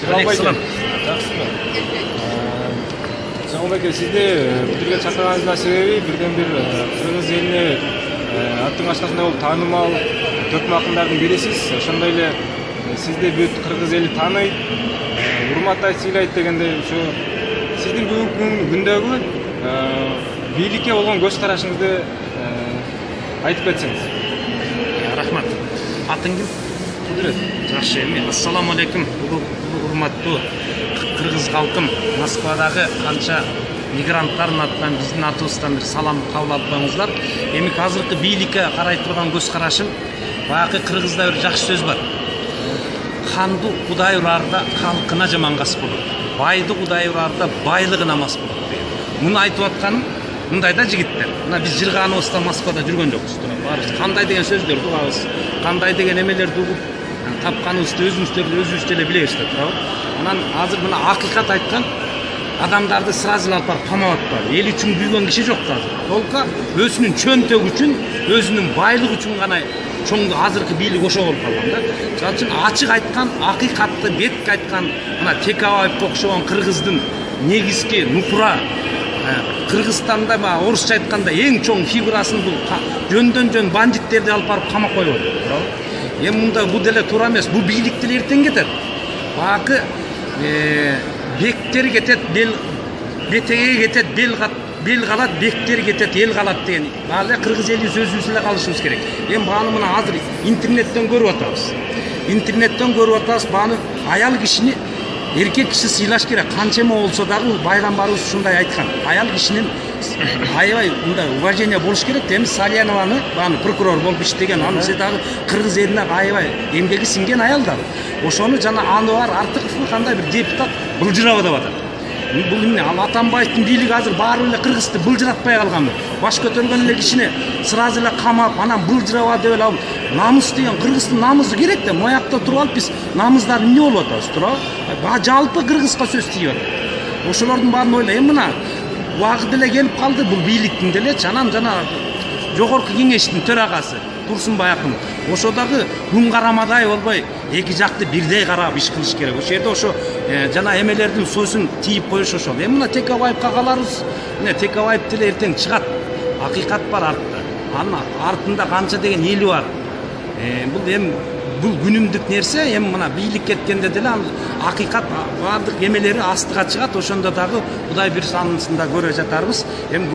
Алейкум. Жаңылбек, сізді бұл жерге шақырғаныңыздың себебі бірден-бір Қырғыз еліне аттың ашқасында ол танымал төркім ақындардың бірісіз. Ошондой эле сізді бүт Қырғыз елі таныйт, урматтайт, сыйлайт дегендей, сіздің бүгүнкү күндөгү бийликке болгон көз карашыңызды айтып кетсеңиз. Рахмат. Атың ким? Кудурет. Жакшы. Ассаламу алейкум. Урматтуу Кыргыз калкым, Москвадагы канча мигранттардын атынан биздин атыбыздан бир салам кабыл алпаңыздар. Эми азыркы бийликке карай турган көз карашым, баягы кыргызда бир жакшы сөз бар. Канды Кудай урарда калкына жаман кас болот. Байды Кудай урарда байлыгына мас болот деген. Муну айтып атканым мындайда жигиттер. Мына биз жырганыбызда Москвада жүргөн жокпуз. Кандай деген сөздөрдү угабыз, кандай деген эмелерди угуп, тапканыбызды өзүбүз деле билебиз да туурабы. Анан азыр мына акыйкат айткан адамдарды сразу алып барып камап атпайбы. Эл үчүн күйгөн киши жок азыр. Толка өзүнүн чөнтөгү үчүн, өзүнүн байлыгы үчүн гана чоң азыркы бийлик ошо болуп калган да. Жан үчүн ачык айткан, акыйкатты бетке айткан мына Текебаевге окшогон кыргыздын негизги нукура Кыргызстанда орусча айтканда эң чоң фигурасын бул жөндөн жөн бандиттерди алып барып камап коюп атат. Эми мында бул деле туура эмес. Бул бийлик деле эртең кетет. Багы бектер кетет, бетеге кетет, бел калат, бектер кетет, эл калат деген. Баалы кыргыз эли сөзүбүз эле калышыбыз керек. Эми бааны мына азыр интернеттен көрүп атабыз. Интернеттен көрүп атабыз, бааны аял кишини эркек киши сыйлаш керек. Канчема болсо дагы пайгамбарыбыз ушундай айткан. Аял кишинин аябай мындай уважение болуш керек. Эми Салянованы бааны прокурор болуп иштеген, анысы дагы кыргыз элине аябай эмгеги сиңген аял дагы. Ошону жана Ануар Артыковду кандай бир депутат былжырап атат. Бул эмне? Ал Атамбаевдин бийлиги азыр баары эле кыргызды былжыратпай калганбы? Баш көтөргөн эле кишини сразу эле камап, анан былжыраба деп эле намыс деген кыргыздын намысы керек да. Моякта туруп алып биз намыздар эмне болуп атабыз, туурабы? Жалпы кыргызга сөз тийип атат. Ошолордун баарын ойла. Эми мына убагы деле келип калды бул бийликтин делечи. Анан жана жогорку кеңештин төрагасы Турсунбай акын. Ошо дагы күн карамадай болбой, эки жакты бирдей карап иш кылыш керек. Ошол жерде ошо жана эмелердин сөзүн тийип коюш ошол. Эми мына Текебаевга каларбыз. Мына Текебаев деле эртең чыгат. Акыйкат бар артта. Анын артында канча деген эли бар. Бул эми бул күнүмдүк нерсе. Эми мына бийлик кеткенде деле акыйкат баардык эмелери астыга чыгат. Ошондо дагы Кудай буйрса анысында көрө жатарбыз. Эми